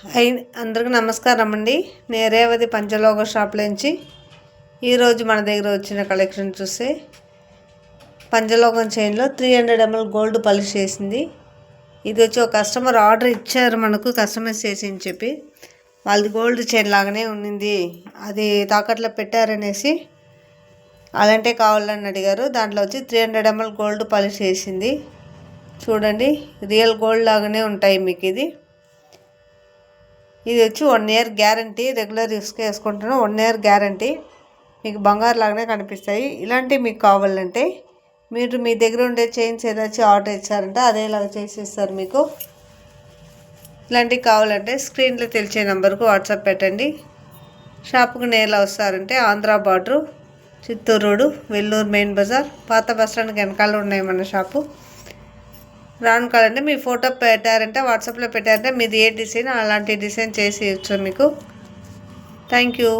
High అందరికీ నమస్కారం అండి. నేను రేవతి పంచలోక షాప్లో నుంచి ఈరోజు మన దగ్గర వచ్చిన కలెక్షన్ చూస్తే పంచలోకం చైన్లో 300 ml గోల్డ్ పాలిష్ చేసింది. ఇది వచ్చి ఒక కస్టమర్ ఆర్డర్ ఇచ్చారు, మనకు కస్టమైజ్ చేసి అని చెప్పి. వాళ్ళది గోల్డ్ చైన్ లాగానే ఉన్నింది, అది తాకట్లో పెట్టారనేసి అలాంటే కావాలని అడిగారు. దాంట్లో వచ్చి 300 ml గోల్డ్ పాలిష్ చేసింది. చూడండి, రియల్ గోల్డ్ లాగానే ఉంటాయి మీకు. ఇది వచ్చి 1 year గ్యారంటీ, రెగ్యులర్ యూస్కి వేసుకుంటున్నాను. 1 year గ్యారంటీ, మీకు బంగారు లాగానే కనిపిస్తాయి. ఇలాంటివి మీకు కావాలంటే మీరు మీ దగ్గర ఉండే చైన్స్ ఏదాச்சும் ఆర్డర్ ఇచ్చారంటే అదేలాగా చేసి ఇస్తారు మీకు. ఇలాంటివి కావాలంటే స్క్రీన్లో తెలిసే నెంబర్కు వాట్సాప్ పెట్టండి. షాప్కు నేరుగా వస్తారంటే Andhra border, Chittoor road, Vellore main బజార్, పాత బస్ స్టాండ్కి వెనకాల ఉన్నాయి మన షాపు. రాను కావాలంటే మీ ఫోటో పెట్టారంటే వాట్సాప్లో పెట్టారంటే మీది ఏ డిజైన్ అలాంటి డిజైన్ చేసి ఇచ్చాం మీకు. Thank you.